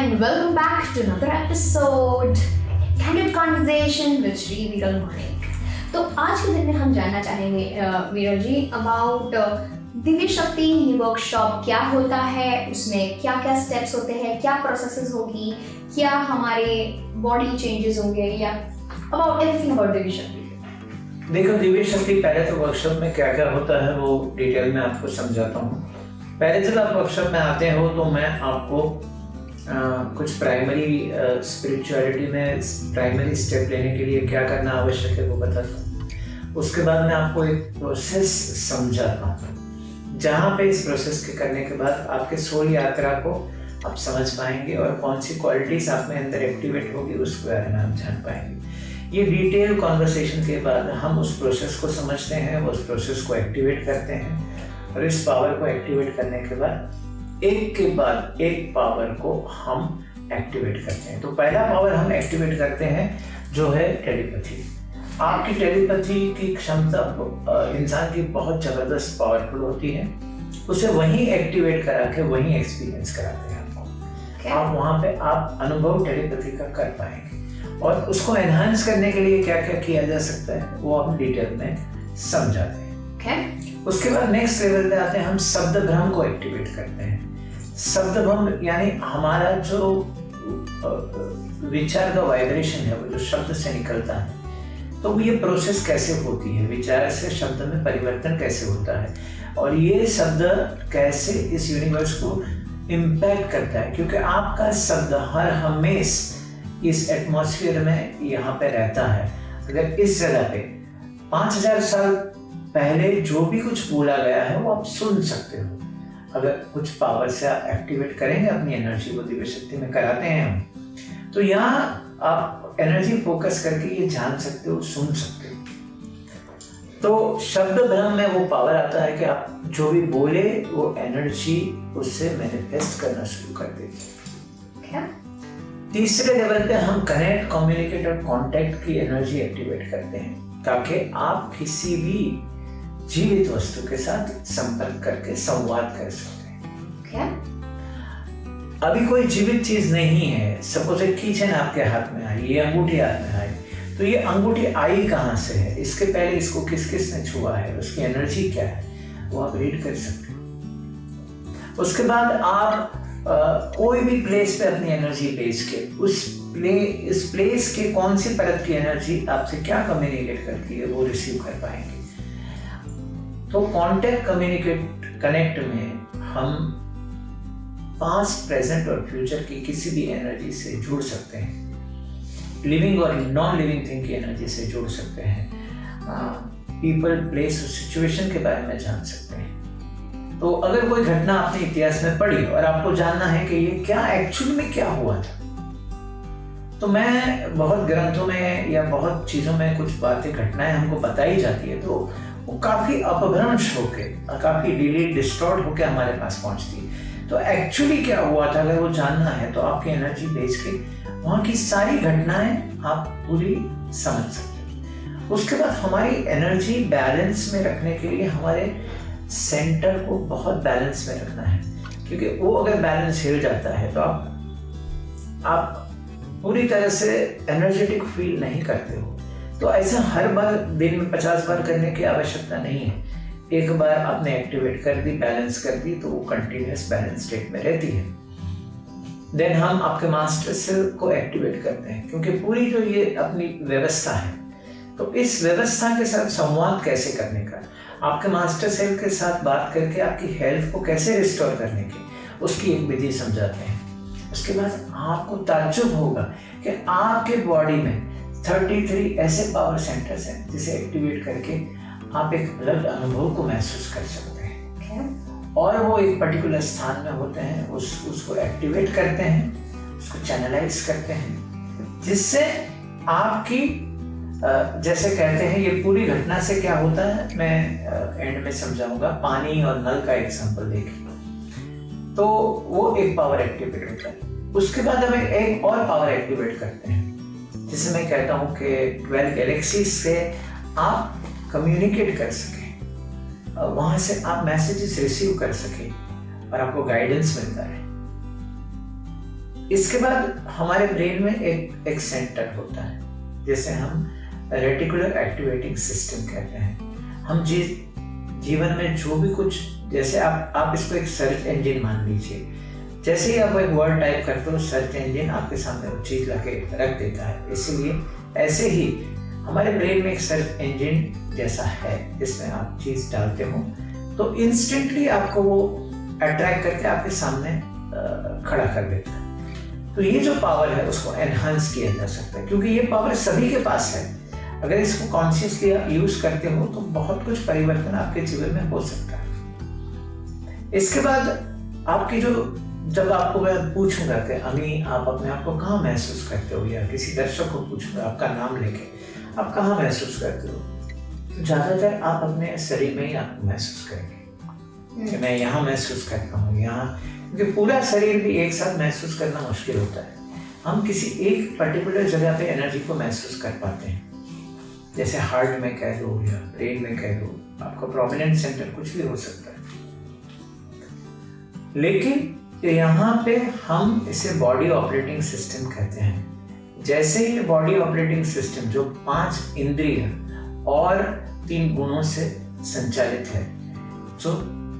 and welcome back to another episode Candid Conversation with Shri विरल मानिक। तो आज के दिन में हम जानना चाहेंगे विरल जी अबाउट दिव्य शक्ति वर्कशॉप क्या होता है, उसमें क्या क्या स्टेप्स होते हैं, क्या प्रोसेसेस होगी, क्या हमारे बॉडी चेंजेस होंगे या अबाउट एनीथिंग अबाउट दिव्य शक्ति। देखो, दिव्य शक्ति पहले तो वर्कशॉप में क्या क्या होता है वो डिटेल में आपको समझाता हूँ। पहले जब आप वर्कशॉप में आते हो तो मैं आपको कुछ प्राइमरी स्पिरिचुअलिटी में प्राइमरी स्टेप लेने के लिए क्या करना आवश्यक है वो बताता हूँ। उसके बाद मैं आपको एक प्रोसेस समझाता हूँ, जहाँ पे इस प्रोसेस के करने के बाद आपके सोल यात्रा को आप समझ पाएंगे और कौन सी क्वालिटीज आप में अंदर एक्टिवेट होगी उसके बारे में आप जान पाएंगे। ये डिटेल कॉन्वर्सेशन के बाद हम उस प्रोसेस को समझते हैं, उस प्रोसेस को एक्टिवेट करते हैं और इस पावर को एक्टिवेट करने के बाद एक के बाद एक पावर को हम एक्टिवेट करते हैं। तो पहला पावर हम एक्टिवेट करते हैं जो है टेलीपैथी। आपकी टेलीपैथी की क्षमता इंसान की बहुत ज़बरदस्त पावरफुल होती है, उसे वहीं एक्टिवेट करा के वहीं एक्सपीरियंस कराते हैं आपको। आप वहाँ पे आप अनुभव टेलीपैथी का कर पाएंगे और उसको एनहांस करने के लिए क्या क्या किया जा सकता है वो हम डिटेल में समझाते हैं। उसके बाद नेक्स्ट लेवल पे आते हैं, हम शब्द भ्रम को एक्टिवेट करते हैं। शब्द भ्रम यानी हमारा जो विचार का वाइब्रेशन है वो जो शब्द से निकलता है, तो ये प्रोसेस कैसे होती है, विचार से शब्द में परिवर्तन कैसे होता है और ये शब्द कैसे इस यूनिवर्स को इम्पैक्ट करता है, क्योंकि आपका शब्द हर हमेशा इस एटमॉस्फेयर में यहाँ पे रहता है। अगर इस जगह पे 5000 साल पहले जो भी कुछ बोला गया है वो आप सुन सकते हो। अगर कुछ पावर से आप एक्टिवेट करेंगे अपनी एनर्जी को, दिव्य शक्ति में कराते हैं हम, तो यहाँ आप एनर्जी फोकस करके ये जान सकते हो, सुन सकते हो। तो शब्द भ्रम में वो पावर आता है कि आप जो भी बोले वो एनर्जी उससे मैनिफेस्ट करना शुरू कर देती है। तीसरे लेवल पे हम कनेक्ट, कम्युनिकेट और कॉन्टैक्ट की एनर्जी एक्टिवेट करते हैं ताकि आप किसी भी जीवित वस्तु के साथ संपर्क करके संवाद कर सकते हैं। अभी कोई जीवित चीज नहीं है, सपोज एक कीचेन आपके हाथ में आई, ये अंगूठी हाथ में आई, तो ये अंगूठी आई कहाँ से है, इसके पहले इसको किस किस ने छुआ है, उसकी एनर्जी क्या है, वो आप रीड कर सकते हो। उसके बाद आप कोई भी प्लेस पे अपनी एनर्जी भेज के इस प्लेस के कौन सी परत की एनर्जी आपसे क्या कम्युनिकेट करती है वो रिसीव कर पाएंगे। तो कॉन्टैक्ट, कम्युनिकेट, कनेक्ट में हम पास्ट, प्रेजेंट और फ्यूचर की किसी भी एनर्जी से जुड़ सकते हैं। लिविंग और नॉन लिविंग थिंग की एनर्जी से जुड़ सकते हैं। पीपल, प्लेस और सिचुएशन के बारे में जान सकते हैं। तो अगर कोई घटना आपने इतिहास में पढ़ी और आपको जानना है कि ये क्या एक्चुअली में क्या हुआ था, तो मैं बहुत ग्रंथों में या बहुत चीज़ों में कुछ बातें, घटनाएं हमको बताई जाती है, तो वो काफ़ी अपभ्रंश होके, काफ़ी डिस्टॉर्ट होके हमारे पास पहुंचती है। तो एक्चुअली क्या हुआ था अगर वो जानना है तो आपकी एनर्जी भेज के वहाँ की सारी घटनाएं आप पूरी समझ सकते हैं। उसके बाद हमारी एनर्जी बैलेंस में रखने के लिए हमारे सेंटर को बहुत बैलेंस में रखना है, क्योंकि वो अगर बैलेंस हिल जाता है तो आप पूरी तरह से एनर्जेटिक फील नहीं करते हो। तो ऐसा हर बार दिन में 50 बार करने की आवश्यकता नहीं है। एक बार आपने एक्टिवेट कर दी, बैलेंस कर दी, तो वो कंटिन्यूस बैलेंस स्टेट में रहती है। देन हम आपके मास्टर सेल को एक्टिवेट करते हैं, क्योंकि पूरी जो ये अपनी व्यवस्था है, तो इस व्यवस्था के साथ संवाद कैसे करने का, आपके मास्टर सेल के साथ बात करके आपकी हेल्थ को कैसे रिस्टोर करने की, उसकी एक विधि समझाते हैं। उसके बाद आपको ताज्जुब होगा कि आपके बॉडी में 33 ऐसे पावर सेंटर्स हैं जिसे एक्टिवेट करके आप एक अलग अनुभव को महसूस कर सकते हैं। और वो एक पर्टिकुलर स्थान में होते हैं, उसको एक्टिवेट करते हैं, उसको चैनलाइज करते हैं, जिससे आपकी जैसे कहते हैं, ये पूरी घटना से क्या होता है मैं एंड में समझाऊंगा। पानी और नल का एग्जांपल देखिए, तो वो एक पावर एक्टिवेट होता है। उसके बाद हम एक और पावर एक्टिवेट करते हैं, जिसे मैं कहता हूँ कि 12 गैलेक्सीज से आप कम्युनिकेट कर सकें, वहाँ से आप मैसेजेस रिसीव कर सकें और आपको गाइडेंस मिलता है। इसके बाद हमारे ब्रेन में एक सेंटर होता है, जैसे हम रेटिकुलर एक्टिवेटिंग सिस्टम कहते हैं। हम जीवन में जो भी कुछ, जैसे आप इसको एक सर्च इंजन मान लीजिए। जैसे ही आप एक वर्ड टाइप करते हो, सर्च इंजन आपके सामने वो चीज लाके रख देता है। इसीलिए ऐसे ही हमारे ब्रेन में एक सर्च इंजन जैसा है, जिसमें आप चीज डालते हो तो इंस्टेंटली आपको वो अट्रैक्ट करके आपके सामने खड़ा कर देता है। तो ये जो पावर है उसको एनहांस किया जा सकता है, क्योंकि ये पावर सभी के पास है। अगर इसको कॉन्शियसली यूज करते हो तो बहुत कुछ परिवर्तन आपके जीवन में हो सकता है। इसके बाद आपकी जब आपको मैं पूछूंगा कि अमी आप अपने आप को कहाँ महसूस करते हो, या किसी दर्शक को पूछूंगा आपका नाम लेके आप कहाँ महसूस करते हो, तो ज्यादातर आप अपने शरीर में ही आपको महसूस करेंगे कि मैं यहाँ महसूस करता हूँ, यहाँ, क्योंकि पूरा शरीर भी एक साथ महसूस करना मुश्किल होता है। हम किसी एक पर्टिकुलर जगह पे एनर्जी को महसूस कर पाते हैं, जैसे हार्ट में कह लो या ब्रेन में कह लो, आपका प्रोमिनेंट सेंटर कुछ भी हो सकता है। लेकिन यहाँ पे हम इसे बॉडी ऑपरेटिंग सिस्टम कहते हैं। जैसे ये बॉडी ऑपरेटिंग सिस्टम जो 5 इंद्रिय और 3 गुणों से संचालित है, तो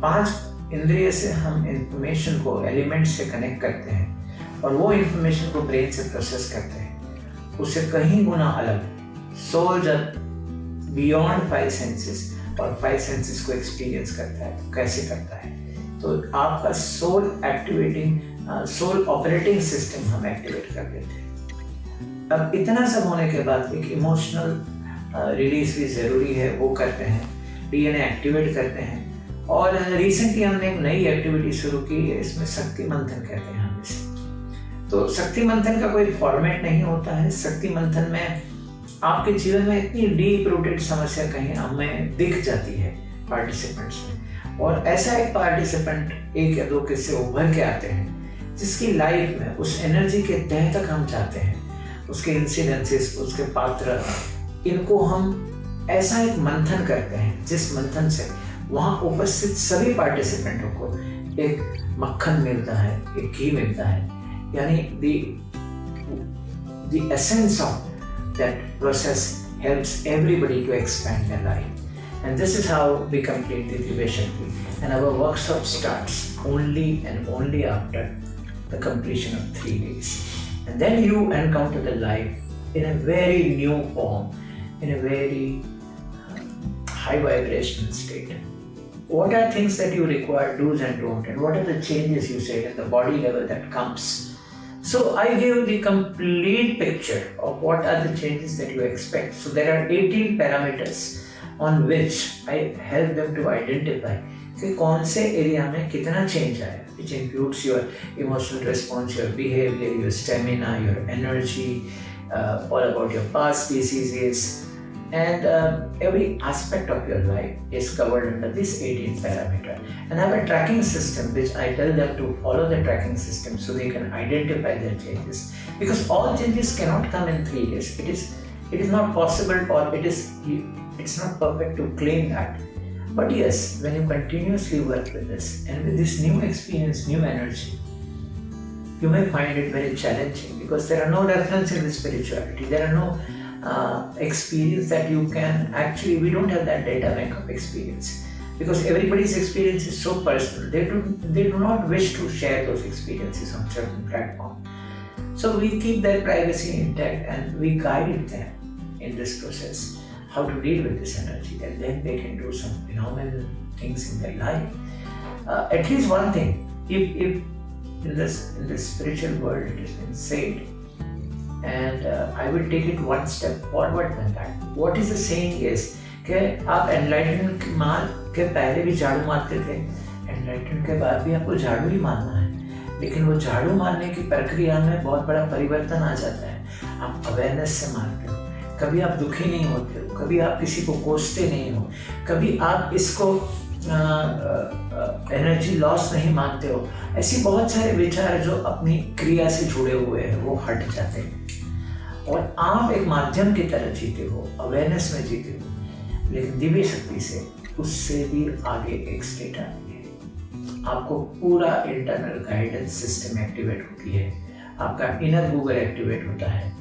5 इंद्रिय से हम इंफॉर्मेशन को एलिमेंट से कनेक्ट करते हैं और वो इंफॉर्मेशन को ब्रेन से प्रोसेस करते हैं। उससे कहीं गुना अलग सोल जब बियॉन्ड 5 सेंसेस और 5 सेंसेस को एक्सपीरियंस करता है, तो कैसे करता है, तो आपका सोल ऑपरेटिंग सिस्टम हम एक्टिवेट कर देते हैं। अब इतना सब होने के बाद एक इमोशनल रिलीज भी जरूरी है, वो करते हैं, डीएनए एक्टिवेट करते हैं। और रिसेंटली हमने एक नई एक्टिविटी शुरू की है, इसमें शक्ति मंथन कहते हैं हम इसे। तो शक्ति मंथन का कोई फॉर्मेट नहीं होता है। शक्ति मंथन में आपके जीवन में इतनी डीप रूटेड समस्या कहीं हमें दिख जाती है पार्टिसिपेंट्स में, और ऐसा एक पार्टिसिपेंट 1 या 2 किस्से उभर के आते हैं जिसकी लाइफ में उस एनर्जी के तह तक हम चाहते हैं, उसके इंसिडेंसेस, उसके पात्र, इनको हम ऐसा एक मंथन करते हैं जिस मंथन से वहाँ उपस्थित सभी पार्टिसिपेंटों को एक मक्खन मिलता है, एक घी मिलता है, यानी the essence of that process helps everybody to expand their life. And this is how we complete the Divya Shakti. And our workshop starts only and only after the completion of 3 days. And then you encounter the life in a very new form, in a very high vibrational state. What are things that you require, do's and don't, and what are the changes you say at the body level that comes? So I gave the complete picture of what are the changes that you expect. So there are 18 parameters on which I help them to identify कि कौन से area में कितना change आया, which includes your emotional response, your behavior, your stamina, your energy, all about your past diseases, and every aspect of your life is covered under this 18 parameter. And I have a tracking system which I tell them to follow the tracking system so they can identify their changes, because all changes cannot come in 3 days. It is not possible, or it's not perfect to claim that. But yes, when you continuously work with this and with this new experience, new energy, you may find it very challenging, because there are no references in the spirituality. There are no experience that you can actually, we don't have that data bank of experience, because everybody's experience is so personal. They do not wish to share those experiences on certain platform. So we keep their privacy intact and we guide them in this process, how to deal with this energy, and then they can do some phenomenal things in their life. At least one thing, if in this spiritual world it has been said, and I will take it one step forward than that. What is the saying is कि आप enlightenment के पहले भी झाड़ू मारते थे, enlightenment के बाद भी आपको झाड़ू ही मारना है, लेकिन वो झाड़ू मारने की प्रक्रिया में बहुत बड़ा परिवर्तन आ जाता है। आप अवेयरनेस से मारते हो, कभी आप दुखी नहीं होते हो, कभी आप किसी को कोसते नहीं हो, कभी आप इसको एनर्जी लॉस नहीं मानते हो। ऐसी बहुत सारे विचार जो अपनी क्रिया से जुड़े हुए हैं वो हट जाते हैं, और आप एक माध्यम की तरह जीते हो, अवेयरनेस में जीते हो। लेकिन दिव्य शक्ति से उससे भी आगे एक स्टेट आती है, आपको पूरा इंटरनल गाइडेंस सिस्टम एक्टिवेट होती है, आपका इनर गूगल एक्टिवेट होता है,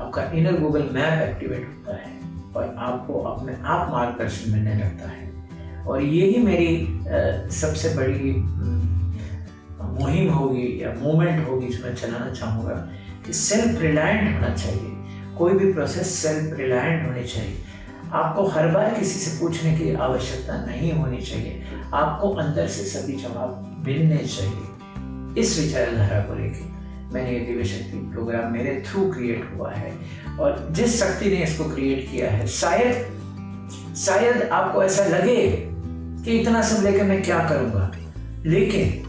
आपका इनर गूगल मैप एक्टिवेट होता है और आपको अपने आप मार्गदर्शन मिलने लगता है। और यही मेरी सबसे बड़ी मुहिम होगी या मूवमेंट होगी जो मैं चलाना चाहूँगा कि सेल्फ रिलायंट होना चाहिए। कोई भी प्रोसेस सेल्फ रिलायंट होनी चाहिए। आपको हर बार किसी से पूछने की आवश्यकता नहीं होनी चाहिए, आपको अंदर से सभी जवाब मिलने चाहिए। इस विचारधारा को लेकर मैंने ये दिव्य शक्ति प्रोग्राम मेरे थ्रू क्रिएट हुआ है और जिस शक्ति ने इसको क्रिएट किया है, शायद आपको ऐसा लगे कि इतना सब लेकर मैं क्या करूँगा, लेकिन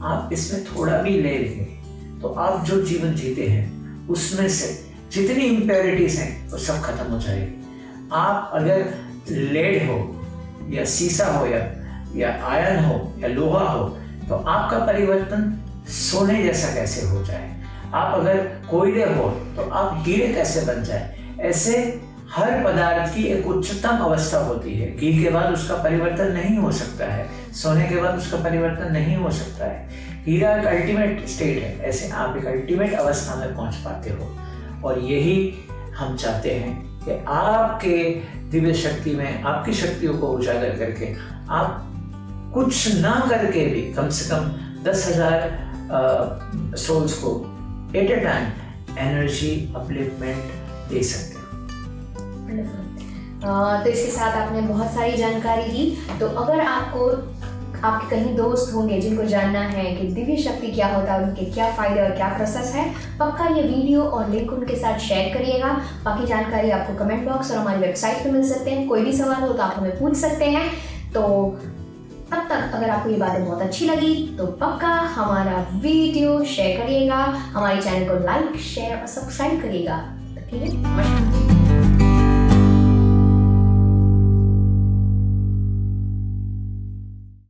आप इसमें थोड़ा भी ले लेंगे तो आप जो जीवन जीते हैं उसमें से जितनी इम्प्योरिटीज हैं वो सब खत्म हो जाएगी। आप अगर लेड हो या सीसा हो या आयरन हो या लोहा हो तो आपका परिवर्तन सोने जैसा कैसे हो जाए। आप अगर कोयले हो तो आप हीरे कैसे बन जाए। ऐसे हर पदार्थ की एक उच्चतम अवस्था होती है। घी के बाद उसका परिवर्तन नहीं हो सकता है, सोने के बाद उसका परिवर्तन नहीं हो सकता है। हीरा एक अल्टीमेट स्टेट है, ऐसे आप एक अल्टीमेट अवस्था में पहुंच पाते हो। और यही हम चाहते हैं कि आपके दिव्य शक्ति में आपकी शक्तियों को उजागर करके आप कुछ ना करके भी कम से कम 10,000 सोल्स को at a time energy upliftment दे सकते हो। तो इसके साथ आपने बहुत सारी जानकारी दी। तो अगर आपको आपके कहीं दोस्त होंगे जिनको जानना है कि दिव्य शक्ति क्या होता है, उनके क्या फ़ायदे और क्या प्रोसेस है, पक्का ये वीडियो और लिंक उनके साथ शेयर करिएगा। बाकी जानकारी आपको कमेंट बॉक्स और हमारी वेबसाइट पे मिल सकते हैं। कोई भी सवाल हो तो आप हमें पूछ सकते हैं। तो तब तक अगर आपको ये बातें बहुत अच्छी लगी तो पक्का हमारा वीडियो शेयर करिएगा, हमारे चैनल को लाइक, शेयर और सब्सक्राइब करिएगा। ठीक है, नमस्कार।